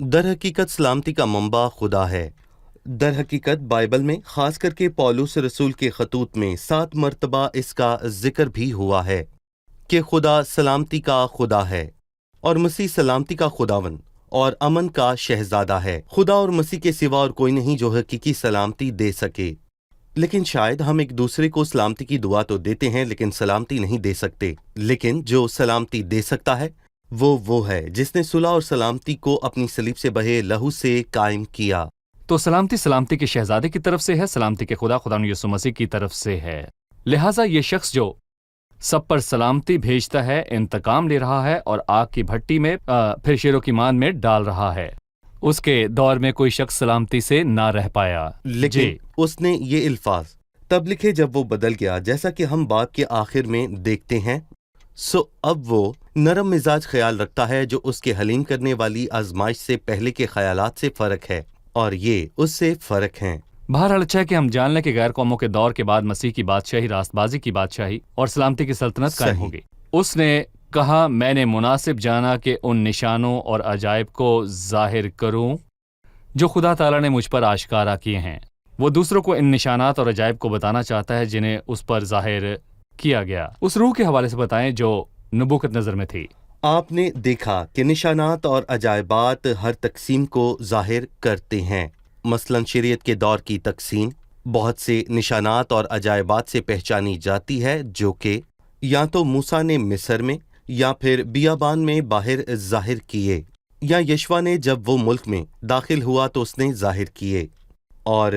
در حقیقت سلامتی کا منبع خدا ہے۔ در حقیقت بائبل میں خاص کر کے پولس رسول کے خطوط میں 7 مرتبہ اس کا ذکر بھی ہوا ہے کہ خدا سلامتی کا خدا ہے اور مسیح سلامتی کا خداوند اور امن کا شہزادہ ہے۔ خدا اور مسیح کے سوا اور کوئی نہیں جو حقیقی سلامتی دے سکے۔ لیکن شاید ہم ایک دوسرے کو سلامتی کی دعا تو دیتے ہیں لیکن سلامتی نہیں دے سکتے۔ لیکن جو سلامتی دے سکتا ہے وہ ہے جس نے صلح اور سلامتی کو اپنی صلیب سے بہے لہو سے قائم کیا۔ تو سلامتی کے شہزادے کی طرف سے ہے، سلامتی کے خدا یسوع مسیح کی طرف سے ہے۔ لہٰذا یہ شخص جو سب پر سلامتی بھیجتا ہے، انتقام لے رہا ہے اور آگ کی بھٹی میں پھر شیروں کی مان میں ڈال رہا ہے، اس کے دور میں کوئی شخص سلامتی سے نہ رہ پایا۔ لیکن اس نے یہ الفاظ تب لکھے جب وہ بدل گیا، جیسا کہ ہم باب کے آخر میں دیکھتے ہیں۔ اب وہ نرم مزاج خیال رکھتا ہے جو اس کے حلیم کرنے والی آزمائش سے پہلے کے خیالات سے فرق ہے، اور یہ اس سے فرق ہیں۔ بہرحال اچھا ہے کہ ہم جان لیں کہ غیر قوموں کے دور کے بعد مسیح کی بادشاہی، راست بازی کی بادشاہی اور سلامتی کی سلطنت قائم ہوگی۔ اس نے کہا، میں نے مناسب جانا کہ ان نشانوں اور عجائب کو ظاہر کروں جو خدا تعالیٰ نے مجھ پر آشکارا کیے ہیں۔ وہ دوسروں کو ان نشانات اور عجائب کو بتانا چاہتا ہے جنہیں اس پر ظاہر کیا گیا۔ اس روح کے حوالے سے بتائیں جو نبوکت نظر میں تھی۔ آپ نے دیکھا کہ نشانات اور عجائبات ہر تقسیم کو ظاہر کرتے ہیں۔ مثلاً شریعت کے دور کی تقسیم بہت سے نشانات اور عجائبات سے پہچانی جاتی ہے جو کہ یا تو موسیٰ نے مصر میں یا پھر بیابان میں باہر ظاہر کیے، یا یشوع نے جب وہ ملک میں داخل ہوا تو اس نے ظاہر کیے، اور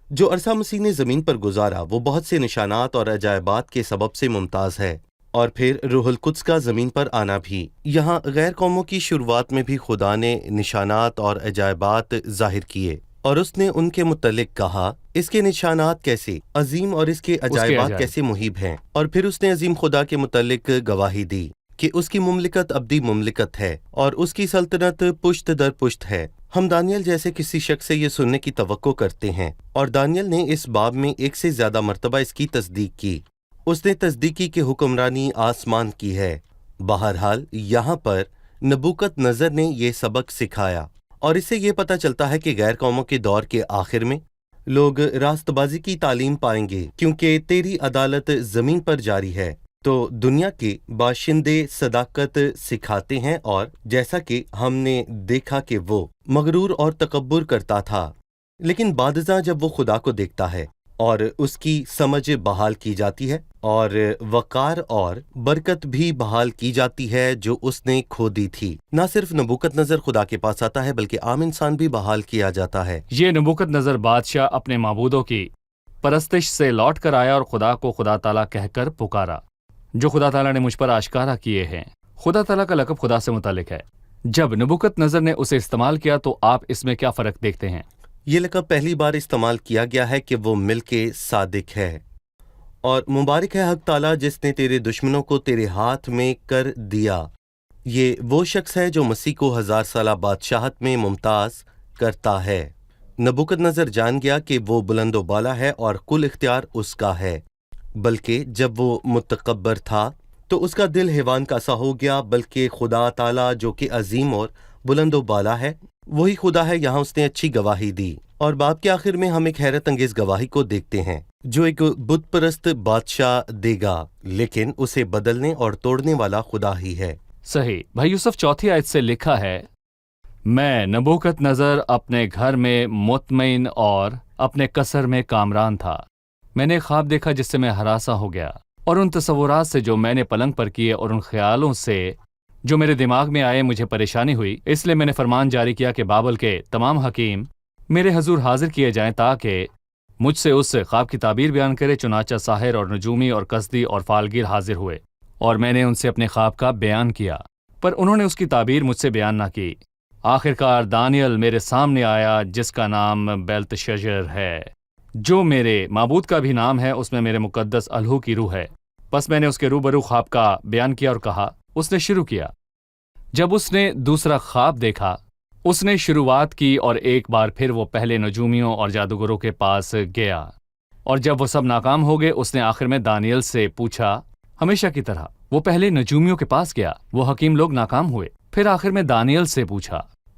جو عرصہ مسیح نے زمین پر گزارا وہ بہت سے نشانات اور عجائبات کے سبب سے ممتاز ہے، اور پھر روح القدس کا زمین پر آنا بھی۔ یہاں غیر قوموں کی شروعات میں بھی خدا نے نشانات اور عجائبات ظاہر کیے، اور اس نے ان کے متعلق کہا اس کے نشانات کیسے عظیم اور اس کے عجائبات کیسے محیب ہیں، اور پھر اس نے عظیم خدا کے متعلق گواہی دی کہ اس کی مملکت ابدی مملکت ہے اور اس کی سلطنت پشت در پشت ہے۔ ہم دانیل جیسے کسی شخص سے یہ سننے کی توقع کرتے ہیں، اور دانیل نے اس باب میں 1 سے زیادہ مرتبہ اس کی تصدیق کی۔ اس نے تصدیق کی کہ حکمرانی آسمان کی ہے۔ بہرحال یہاں پر نبوکت نظر نے یہ سبق سکھایا، اور اس سے یہ پتہ چلتا ہے کہ غیر قوموں کے دور کے آخر میں لوگ راست بازی کی تعلیم پائیں گے، کیونکہ تیری عدالت زمین پر جاری ہے۔ تو دنیا کے باشندے صداقت سکھاتے ہیں، اور جیسا کہ ہم نے دیکھا کہ وہ مغرور اور تکبر کرتا تھا، لیکن بعد ازاں جب وہ خدا کو دیکھتا ہے اور اس کی سمجھ بحال کی جاتی ہے، اور وقار اور برکت بھی بحال کی جاتی ہے جو اس نے کھو دی تھی، نہ صرف نبوکت نظر خدا کے پاس آتا ہے بلکہ عام انسان بھی بحال کیا جاتا ہے۔ یہ نبوکت نظر بادشاہ اپنے معبودوں کی پرستش سے لوٹ کر آیا اور خدا کو خدا تعالیٰ کہہ کر پکارا جو خدا تعالیٰ نے مجھ پر آشکارا کیے ہیں۔ خدا تعالیٰ کا لقب خدا سے متعلق ہے۔ جب نبوکت نظر نے اسے استعمال کیا تو آپ اس میں کیا فرق دیکھتے ہیں؟ یہ لقب پہلی بار استعمال کیا گیا ہے کہ وہ مل کے صادق ہے، اور مبارک ہے حق تعالیٰ جس نے تیرے دشمنوں کو تیرے ہاتھ میں کر دیا۔ یہ وہ شخص ہے جو مسیح کو 1000 سالہ بادشاہت میں ممتاز کرتا ہے۔ نبوکت نظر جان گیا کہ وہ بلند و بالا ہے اور کل اختیار اس کا ہے، بلکہ جب وہ متکبر تھا تو اس کا دل حیوان کا سا ہو گیا، بلکہ خدا تعالیٰ جو کہ عظیم اور بلند و بالا ہے وہی خدا ہے۔ یہاں اس نے اچھی گواہی دی، اور باب کے آخر میں ہم ایک حیرت انگیز گواہی کو دیکھتے ہیں جو ایک بت پرست بادشاہ دے گا، لیکن اسے بدلنے اور توڑنے والا خدا ہی ہے۔ صحیح۔ بھائی یوسف 4 آیت سے لکھا ہے، میں نبوکت نظر اپنے گھر میں مطمئن اور اپنے قصر میں کامران تھا۔ میں نے خواب دیکھا جس سے میں ہراساں ہو گیا، اور ان تصورات سے جو میں نے پلنگ پر کیے اور ان خیالوں سے جو میرے دماغ میں آئے مجھے پریشانی ہوئی۔ اس لیے میں نے فرمان جاری کیا کہ بابل کے تمام حکیم میرے حضور حاضر کیے جائیں تاکہ مجھ سے اس خواب کی تعبیر بیان کرے۔ چنانچہ ساحر اور نجومی اور قصدی اور فالگیر حاضر ہوئے، اور میں نے ان سے اپنے خواب کا بیان کیا، پر انہوں نے اس کی تعبیر مجھ سے بیان نہ کی۔ آخرکار دانیل میرے سامنے آیا جس کا نام بیلتشجر ہے، جو میرے معبود کا بھی نام ہے، اس میں میرے مقدس الہو کی روح ہے۔ پس میں نے اس کے روبرو خواب کا بیان کیا اور کہا۔ اس نے شروع کیا۔ جب اس نے دوسرا خواب دیکھا اس نے شروعات کی، اور ایک بار پھر وہ پہلے نجومیوں اور جادوگروں کے پاس گیا، اور جب وہ سب ناکام ہو گئے اس نے آخر میں دانیل سے پوچھا۔ ہمیشہ کی طرح وہ پہلے نجومیوں کے پاس گیا، وہ حکیم لوگ ناکام ہوئے، پھر آخر میں دانیل سے پوچھا،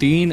3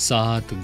7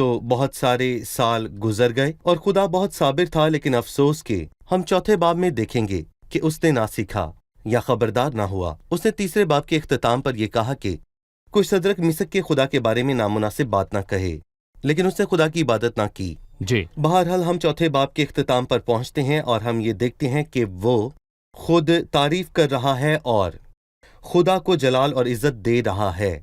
تو بہت سارے سال گزر گئے اور خدا بہت صابر تھا، لیکن افسوس کہ ہم چوتھے باب میں دیکھیں گے کہ اس نے نہ سیکھا یا خبردار نہ ہوا۔ اس نے تیسرے باب کے اختتام پر یہ کہا کہ کوئی صدرک مسک کے خدا کے بارے میں نامناسب بات نہ کہے، لیکن اس نے خدا کی عبادت نہ کی۔ جی بہرحال ہم چوتھے باب کے اختتام پر پہنچتے ہیں اور ہم یہ دیکھتے ہیں کہ وہ خود تعریف کر رہا ہے اور خدا کو جلال اور عزت دے رہا ہے،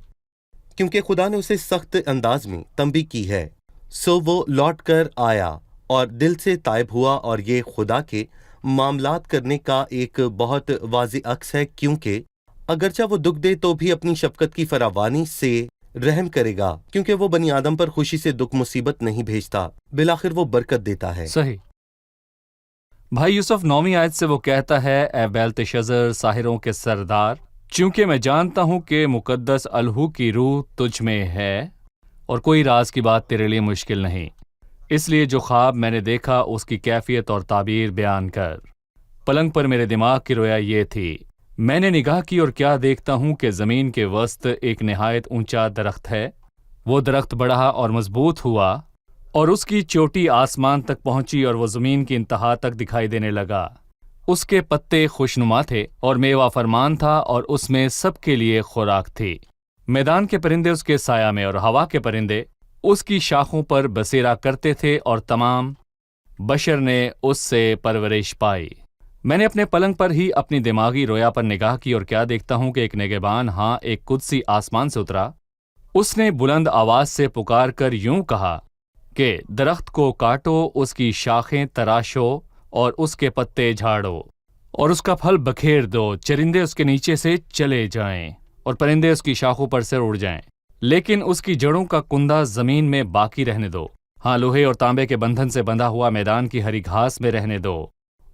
کیونکہ خدا نے اسے سخت انداز میں تنبیہ کی ہے۔ سو وہ لوٹ کر آیا اور دل سے تائب ہوا، اور یہ خدا کے معاملات کرنے کا ایک بہت واضح عکس ہے، کیونکہ اگرچہ وہ دکھ دے تو بھی اپنی شفقت کی فراوانی سے رحم کرے گا، کیونکہ وہ بنی آدم پر خوشی سے دکھ مصیبت نہیں بھیجتا، بالآخر وہ برکت دیتا ہے۔ صحیح۔ بھائی یوسف 9ویں آیت سے وہ کہتا ہے، اے بیلتشزر ساحروں کے سردار، چونکہ میں جانتا ہوں کہ مقدس الہو کی روح تجھ میں ہے اور کوئی راز کی بات تیرے لیے مشکل نہیں، اس لیے جو خواب میں نے دیکھا اس کی کیفیت اور تعبیر بیان کر۔ پلنگ پر میرے دماغ کی رویا یہ تھی، میں نے نگاہ کی اور کیا دیکھتا ہوں کہ زمین کے وسط ایک نہایت اونچا درخت ہے، وہ درخت بڑھا اور مضبوط ہوا اور اس کی چوٹی آسمان تک پہنچی اور وہ زمین کی انتہا تک دکھائی دینے لگا۔ اس کے پتے خوشنما تھے اور میوہ فرمان تھا اور اس میں سب کے لیے خوراک تھی۔ میدان کے پرندے اس کے سایہ میں اور ہوا کے پرندے اس کی شاخوں پر بسیرا کرتے تھے اور تمام بشر نے اس سے پرورش پائی۔ میں نے اپنے پلنگ پر ہی اپنی دماغی رویا پر نگاہ کی اور کیا دیکھتا ہوں کہ ایک نگہبان، ہاں ایک قدسی آسمان سے اترا۔ اس نے بلند آواز سے پکار کر یوں کہا کہ درخت کو کاٹو، اس کی شاخیں تراشو اور اس کے پتے جھاڑو اور اس کا پھل بکھیر دو، چرندے اس کے نیچے سے چلے جائیں اور پرندے اس کی شاخوں پر سے اڑ جائیں، لیکن اس کی جڑوں کا کندہ زمین میں باقی رہنے دو، ہاں لوہے اور تانبے کے بندھن سے بندھا ہوا میدان کی ہری گھاس میں رہنے دو،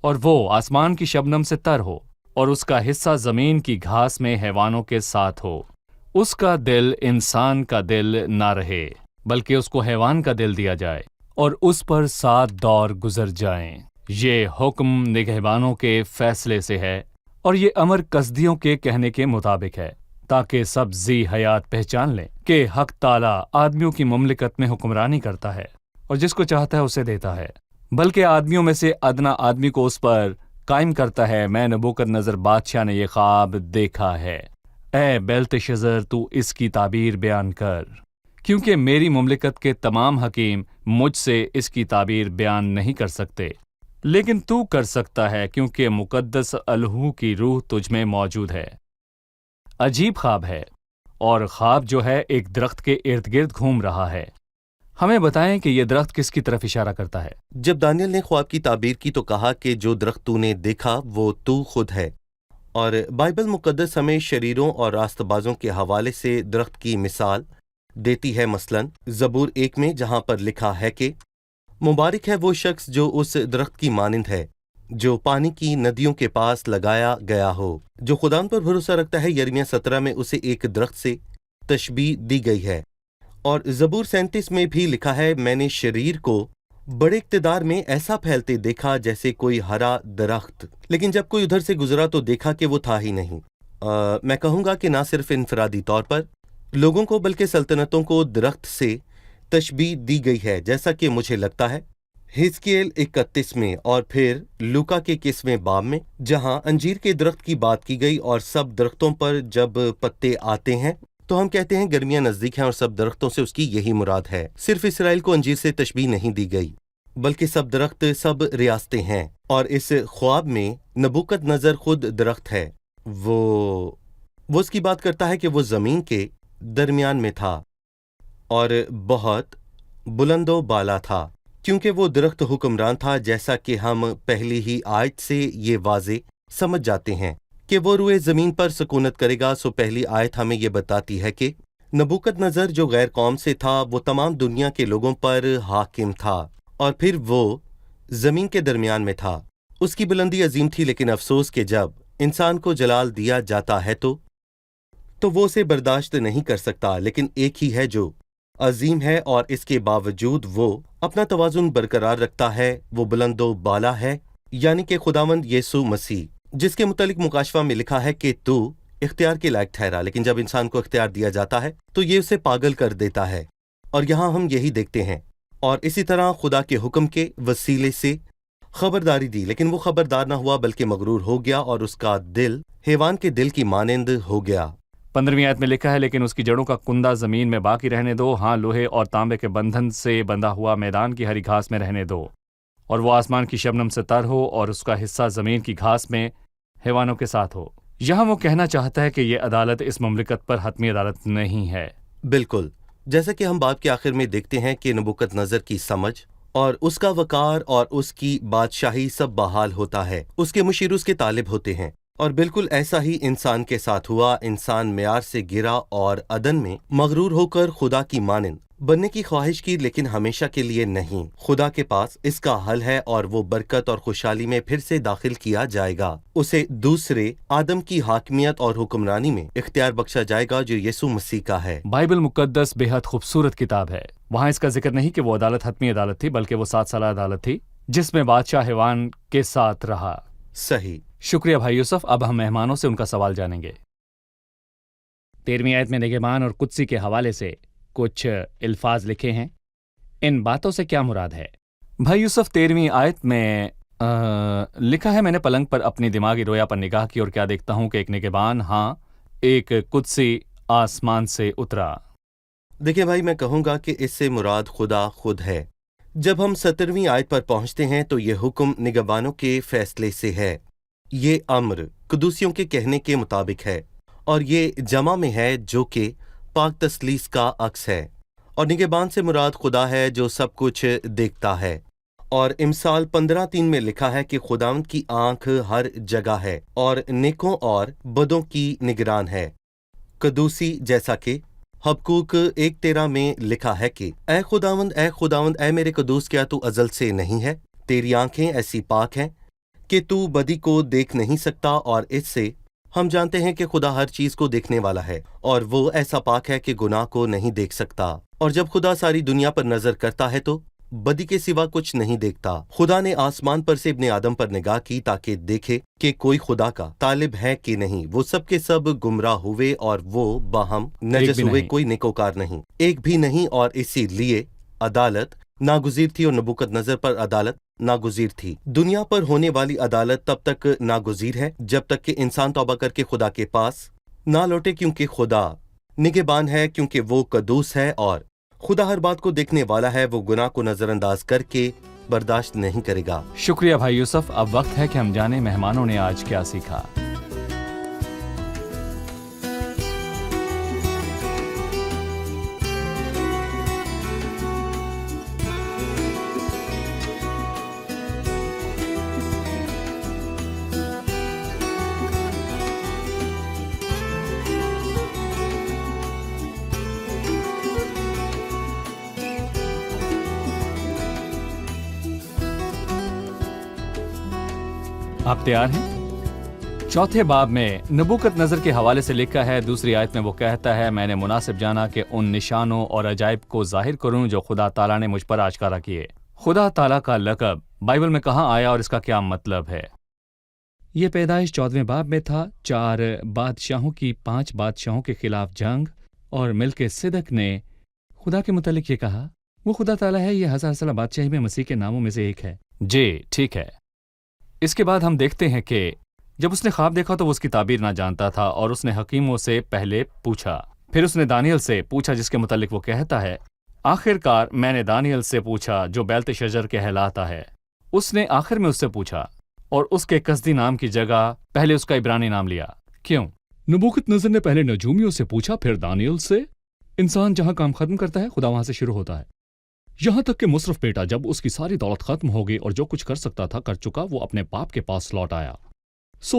اور وہ آسمان کی شبنم سے تر ہو اور اس کا حصہ زمین کی گھاس میں حیوانوں کے ساتھ ہو۔ اس کا دل انسان کا دل نہ رہے بلکہ اس کو حیوان کا دل دیا جائے اور اس پر 7 دور گزر جائیں۔ یہ حکم نگہبانوں کے فیصلے سے ہے اور یہ امر کسدیوں کے کہنے کے مطابق ہے، تاکہ سب ذی حیات پہچان لیں کہ حق تعالیٰ آدمیوں کی مملکت میں حکمرانی کرتا ہے اور جس کو چاہتا ہے اسے دیتا ہے، بلکہ آدمیوں میں سے ادنا آدمی کو اس پر قائم کرتا ہے۔ میں نبوکدنضر بادشاہ نے یہ خواب دیکھا ہے، اے بیلتشزر تو اس کی تعبیر بیان کر، کیونکہ میری مملکت کے تمام حکیم مجھ سے اس کی تعبیر بیان نہیں کر سکتے، لیکن تو کر سکتا ہے کیونکہ مقدس الہو کی روح تجھ میں موجود ہے۔ عجیب خواب ہے، اور خواب جو ہے ایک درخت کے ارد گرد گھوم رہا ہے۔ ہمیں بتائیں کہ یہ درخت کس کی طرف اشارہ کرتا ہے؟ جب دانیل نے خواب کی تعبیر کی تو کہا کہ جو درخت تو نے دیکھا وہ تو خود ہے، اور بائبل مقدس ہمیں شریروں اور راست بازوں کے حوالے سے درخت کی مثال دیتی ہے، مثلاً زبور 1 میں جہاں پر لکھا ہے کہ مبارک ہے وہ شخص جو اس درخت کی مانند ہے جو پانی کی ندیوں کے پاس لگایا گیا ہو، جو خداوند پر بھروسہ رکھتا ہے۔ یرمیہ 17 میں اسے ایک درخت سے تشبیہ دی گئی ہے، اور زبور 37 میں بھی لکھا ہے، میں نے شریر کو بڑے اقتدار میں ایسا پھیلتے دیکھا جیسے کوئی ہرا درخت، لیکن جب کوئی ادھر سے گزرا تو دیکھا کہ وہ تھا ہی نہیں۔ میں کہوں گا کہ نہ صرف انفرادی طور پر لوگوں کو بلکہ سلطنتوں کو درخت سے تشبیہ دی گئی ہے، جیسا کہ مجھے لگتا ہے حزقیل 31 میں اور پھر لوکا کے 21ویں باب میں، جہاں انجیر کے درخت کی بات کی گئی، اور سب درختوں پر جب پتے آتے ہیں تو ہم کہتے ہیں گرمیاں نزدیک ہیں، اور سب درختوں سے اس کی یہی مراد ہے۔ صرف اسرائیل کو انجیر سے تشبیہ نہیں دی گئی بلکہ سب درخت سب ریاستیں ہیں، اور اس خواب میں نبوکدنضر خود درخت ہے۔ وہ اس کی بات کرتا ہے کہ وہ زمین کے درمیان میں تھا اور بہت بلند و بالا تھا، کیونکہ وہ درخت حکمران تھا، جیسا کہ ہم پہلی ہی آیت سے یہ واضح سمجھ جاتے ہیں کہ وہ روئے زمین پر سکونت کرے گا۔ سو پہلی آیت ہمیں یہ بتاتی ہے کہ نبوکدنضر جو غیر قوم سے تھا وہ تمام دنیا کے لوگوں پر حاکم تھا، اور پھر وہ زمین کے درمیان میں تھا۔ اس کی بلندی عظیم تھی، لیکن افسوس کہ جب انسان کو جلال دیا جاتا ہے تو وہ اسے برداشت نہیں کر سکتا، لیکن ایک ہی ہے جو عظیم ہے، اور اس کے باوجود وہ اپنا توازن برقرار رکھتا ہے۔ وہ بلند و بالا ہے، یعنی کہ خداوند یسوع مسیح، جس کے متعلق مکاشفہ میں لکھا ہے کہ تو اختیار کے لائق ٹھہرا، لیکن جب انسان کو اختیار دیا جاتا ہے تو یہ اسے پاگل کر دیتا ہے۔ اور یہاں ہم یہی دیکھتے ہیں، اور اسی طرح خدا کے حکم کے وسیلے سے خبرداری دی، لیکن وہ خبردار نہ ہوا بلکہ مغرور ہو گیا اور اس کا دل حیوان کے دل کی مانند ہو گیا۔ 15ویں آیت میں لکھا ہے، لیکن اس کی جڑوں کا کندہ زمین میں باقی رہنے دو، ہاں لوہے اور تانبے کے بندھن سے بندھا ہوا میدان کی ہری گھاس میں رہنے دو، اور وہ آسمان کی شبنم سے تر ہو اور اس کا حصہ زمین کی گھاس میں حیوانوں کے ساتھ ہو۔ یہاں وہ کہنا چاہتا ہے کہ یہ عدالت اس مملکت پر حتمی عدالت نہیں ہے۔ بالکل، جیسا کہ ہم باب کے آخر میں دیکھتے ہیں کہ نبوکت نظر کی سمجھ اور اس کا وقار اور اس کی بادشاہی سب بحال ہوتا ہے، اس کے مشیر اس کے طالب ہوتے ہیں، اور بالکل ایسا ہی انسان کے ساتھ ہوا۔ انسان معیار سے گرا اور عدن میں مغرور ہو کر خدا کی مانند بننے کی خواہش کی، لیکن ہمیشہ کے لیے نہیں۔ خدا کے پاس اس کا حل ہے اور وہ برکت اور خوشحالی میں پھر سے داخل کیا جائے گا۔ اسے دوسرے آدم کی حاکمیت اور حکمرانی میں اختیار بخشا جائے گا جو یسوع مسیح کا ہے۔ بائبل مقدس بے حد خوبصورت کتاب ہے۔ وہاں اس کا ذکر نہیں کہ وہ عدالت حتمی عدالت تھی، بلکہ وہ 7 سالہ عدالت تھی جس میں بادشاہ حیوان کے ساتھ رہا۔ صحیح۔ شکریہ بھائی یوسف۔ اب ہم مہمانوں سے ان کا سوال جانیں گے۔ 13ویں آیت میں نگہبان اور قدسی کے حوالے سے کچھ الفاظ لکھے ہیں، ان باتوں سے کیا مراد ہے؟ بھائی یوسف، 13ویں آیت میں لکھا ہے، میں نے پلنگ پر اپنی دماغی رویا پر نگاہ کی اور کیا دیکھتا ہوں کہ ایک نگہبان، ہاں ایک قدسی آسمان سے اترا۔ دیکھیں بھائی، میں کہوں گا کہ اس سے مراد خدا خود ہے۔ جب ہم 17ویں آیت پر پہنچتے ہیں تو یہ حکم نگہبانوں کے فیصلے سے ہے۔ یہ امر قدوسیوں کے کہنے کے مطابق ہے، اور یہ جمع میں ہے جو کہ پاک تسلیس کا عکس ہے، اور نگہبان سے مراد خدا ہے جو سب کچھ دیکھتا ہے۔ اور امثال 15:3 میں لکھا ہے کہ خداوند کی آنکھ ہر جگہ ہے اور نیکوں اور بدوں کی نگران ہے۔ قدوسی، جیسا کہ حبقوق 1:13 میں لکھا ہے کہ اے خداوند، اے خداوند، اے میرے قدوس، کیا تو ازل سے نہیں ہے؟ تیری آنکھیں ایسی پاک ہیں کہ تو بدی کو دیکھ نہیں سکتا، اور اس سے ہم جانتے ہیں کہ خدا ہر چیز کو دیکھنے والا ہے، اور وہ ایسا پاک ہے کہ گناہ کو نہیں دیکھ سکتا۔ اور جب خدا ساری دنیا پر نظر کرتا ہے تو بدی کے سوا کچھ نہیں دیکھتا۔ خدا نے آسمان پر سے ابن آدم پر نگاہ کی تاکہ دیکھے کہ کوئی خدا کا طالب ہے کہ نہیں۔ وہ سب کے سب گمراہ ہوئے اور وہ باہم نجس ہوئے، کوئی نیکوکار نہیں، ایک بھی نہیں، اور اسی لیے عدالت ناگزیر تھی، اور نبوکت نظر پر عدالت ناگزیر تھی۔ دنیا پر ہونے والی عدالت تب تک ناگزیر ہے جب تک کہ انسان توبہ کر کے خدا کے پاس نہ لوٹے، کیونکہ خدا نگہبان ہے، کیونکہ وہ قدوس ہے، اور خدا ہر بات کو دیکھنے والا ہے۔ وہ گناہ کو نظر انداز کر کے برداشت نہیں کرے گا۔ شکریہ بھائی یوسف۔ اب وقت ہے کہ ہم جانیں مہمانوں نے آج کیا سیکھا۔ آپ تیار ہیں؟ 4 باب میں نبوکت نظر کے حوالے سے لکھا ہے۔ 2 آیت میں وہ کہتا ہے، میں نے مناسب جانا کہ ان نشانوں اور عجائب کو ظاہر کروں جو خدا تعالیٰ نے مجھ پر آشکارا کیے۔ خدا تعالیٰ کا لقب بائبل میں کہاں آیا اور اس کا کیا مطلب ہے؟ یہ پیدائش 14ویں باب میں تھا۔ 4 بادشاہوں کی 5 بادشاہوں کے خلاف جنگ، اور ملک صدق نے خدا کے متعلق یہ کہا، وہ خدا تعالیٰ ہے، یہ 1000 سالہ بادشاہی میں مسیح کے ناموں میں سے ایک ہے۔ جی ٹھیک ہے۔ اس کے بعد ہم دیکھتے ہیں کہ جب اس نے خواب دیکھا تو وہ اس کی تعبیر نہ جانتا تھا، اور اس نے حکیموں سے پہلے پوچھا، پھر اس نے دانیل سے پوچھا جس کے متعلق وہ کہتا ہے، آخر کار میں نے دانیل سے پوچھا جو بیلتشجر کہلاتا ہے۔ اس نے آخر میں اس سے پوچھا، اور اس کے قصدی نام کی جگہ پہلے اس کا عبرانی نام لیا۔ کیوں؟ نبوکت نظر نے پہلے نجومیوں سے پوچھا، پھر دانیل سے۔ انسان جہاں کام ختم کرتا ہے خدا وہاں سے شروع ہوتا ہے، یہاں تک کہ مصرف بیٹا جب اس کی ساری دولت ختم ہو گئی اور جو کچھ کر سکتا تھا کر چکا، وہ اپنے باپ کے پاس لوٹ آیا۔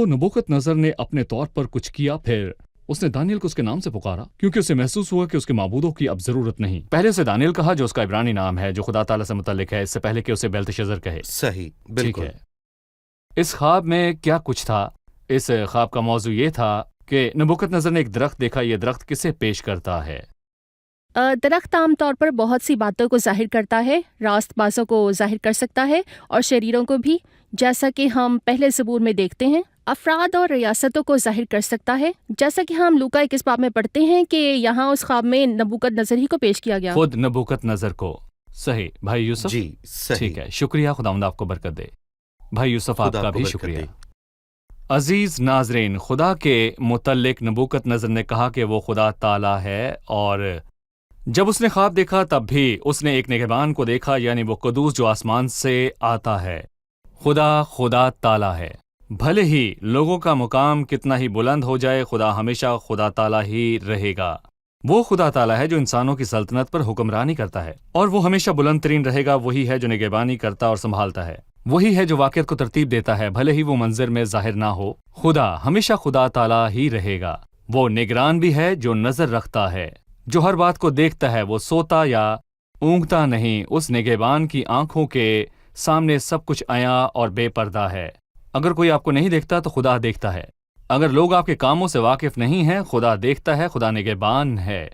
نبوکت نظر نے اپنے طور پر کچھ کیا، پھر اس نے دانیل کو اس کے نام سے پکارا کیونکہ اسے محسوس ہوا کہ اس کے معبودوں کی اب ضرورت نہیں۔ پہلے اسے دانیل کہا جو اس کا عبرانی نام ہے جو خدا تعالیٰ سے متعلق ہے، اس سے پہلے کہ اسے بیلتشزر کہے۔ صحیح، ٹھیک بالکل۔ ہے۔ اس خواب میں کیا کچھ تھا؟ اس خواب کا موضوع یہ تھا کہ نبوکت نظر نے ایک درخت دیکھا۔ یہ درخت کسے پیش کرتا ہے؟ درخت عام طور پر بہت سی باتوں کو ظاہر کرتا ہے، راست بازوں کو ظاہر کر سکتا ہے اور شریروں کو بھی، جیسا کہ ہم پہلے زبور میں دیکھتے ہیں۔ افراد اور ریاستوں کو ظاہر کر سکتا ہے، جیسا کہ ہم لوکا 21 باب میں پڑھتے ہیں کہ یہاں اس خواب میں نبوکد نظر ہی کو پیش کیا گیا۔ خود نبوکت نظر کو۔ صحیح بھائی یوسف؟ جی صحیح۔ ٹھیک ہے، شکریہ، خداوند آپ کو برکت دے۔ بھائی یوسف آپ خدا کا آپ کو بھی برکت شکریہ۔ دے۔ عزیز ناظرین، خدا کے متعلق نبوکت نظر نے کہا کہ وہ خدا تعالیٰ ہے، اور جب اس نے خواب دیکھا تب بھی اس نے ایک نگہبان کو دیکھا، یعنی وہ قدوس جو آسمان سے آتا ہے۔ خدا تعالیٰ ہے۔ بھلے ہی لوگوں کا مقام کتنا ہی بلند ہو جائے، خدا ہمیشہ خدا تعالیٰ ہی رہے گا۔ وہ خدا تعالیٰ ہے جو انسانوں کی سلطنت پر حکمرانی کرتا ہے، اور وہ ہمیشہ بلند ترین رہے گا۔ وہی ہے جو نگہبانی کرتا اور سنبھالتا ہے، وہی ہے جو واقعات کو ترتیب دیتا ہے، بھلے ہی وہ منظر میں ظاہر نہ ہو۔ خدا ہمیشہ خدا تعالیٰ ہی رہے گا۔ وہ نگران بھی ہے جو نظر رکھتا ہے، جو ہر بات کو دیکھتا ہے۔ وہ سوتا یا اونگتا نہیں، اس نگہبان کی آنکھوں کے سامنے سب کچھ عیاں اور بے پردہ ہے۔ اگر کوئی آپ کو نہیں دیکھتا تو خدا دیکھتا ہے۔ اگر لوگ آپ کے کاموں سے واقف نہیں ہیں، خدا دیکھتا ہے، خدا نگہبان ہے۔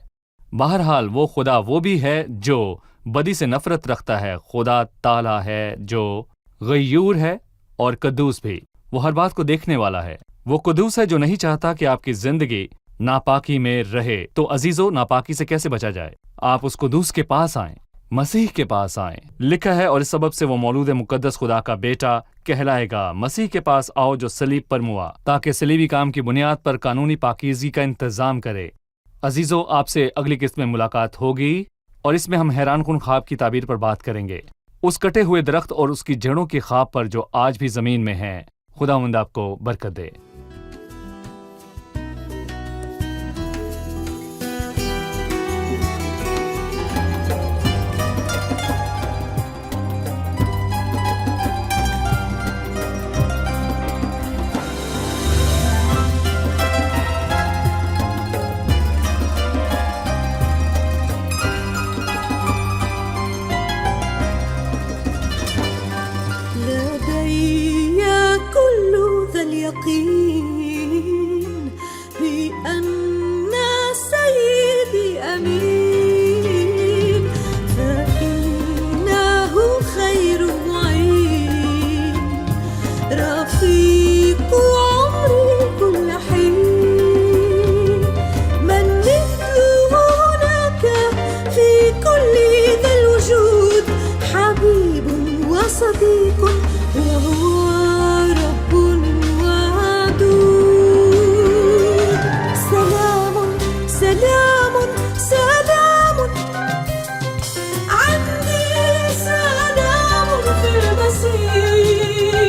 بہرحال وہ خدا وہ بھی ہے جو بدی سے نفرت رکھتا ہے۔ خدا تعالیٰ ہے جو غیور ہے اور قدوس بھی، وہ ہر بات کو دیکھنے والا ہے۔ وہ قدوس ہے جو نہیں چاہتا کہ آپ کی زندگی ناپاکی میں رہے۔ تو عزیزو، ناپاکی سے کیسے بچا جائے؟ آپ اس قدوس کے پاس آئیں، مسیح کے پاس آئیں۔ لکھا ہے، اور اس سبب سے وہ مولود مقدس خدا کا بیٹا کہلائے گا۔ مسیح کے پاس آؤ جو صلیب پر موا، تاکہ صلیبی کام کی بنیاد پر قانونی پاکیزگی کا انتظام کرے۔ عزیزو، آپ سے اگلی قسط میں ملاقات ہوگی، اور اس میں ہم حیران کن خواب کی تعبیر پر بات کریں گے، اس کٹے ہوئے درخت اور اس کی جڑوں کے خواب پر جو آج بھی زمین میں ہیں۔ خداوند آپ کو برکت دے۔ لدي كل ذا اليقين بأن سيدي أمين، فإنه خير معين، رفيق عمري كل حين، من مثله هناك في كل ذا الوجود، حبيب وصديق وهو رب ودود. سلام سلام سلام عندي، سلام في المسيح،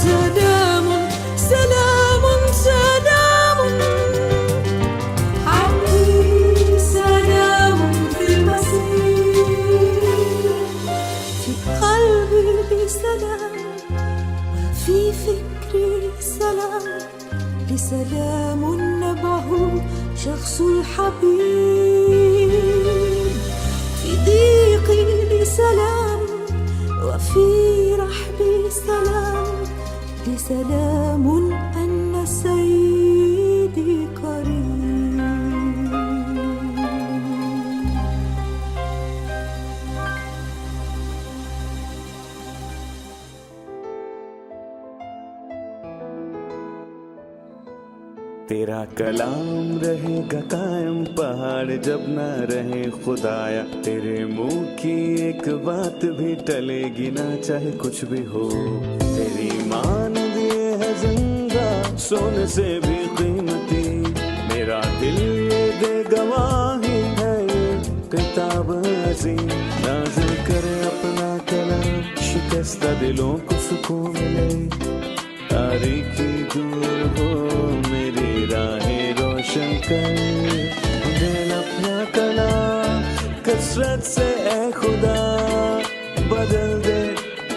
سلام سلام سلام عندي، سلام في المسيح، في قلبي سلام وفي فكري سلام، لسلام نبعه شخص الحبيب، في ضيقي لسلام وفي رحبي سلام، لسلام أن سيدي قريب. تیرا کلام رہے گا قائم، پہاڑ جب نہ رہے خدایا، تیرے منہ کی ایک بات بھی ٹلے گی نہ، چاہے کچھ بھی ہو۔ تیری مانند یہ ہے زندہ، سونے سے بھی قیمتی، میرا دل یہ دے گواہی ہے، یہ کتاب عظیم نازل کرے اپنا کلام، شکستہ دلوں کو سکون ملے، تاریکی دور ہو میری راہیں روشن کر، دل اپنا کلام کثرت سے اے خدا بدل دے،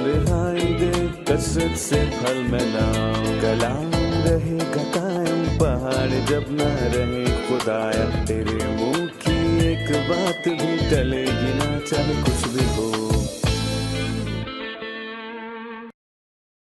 رہائی دے کثرت سے پھل میں لاؤ۔ کلام رہے گا قائم، پہاڑ جب نہ رہے خدایا، تیرے منہ کی ایک بات بھی ٹلے گی نہ، چاہے کچھ بھی ہو۔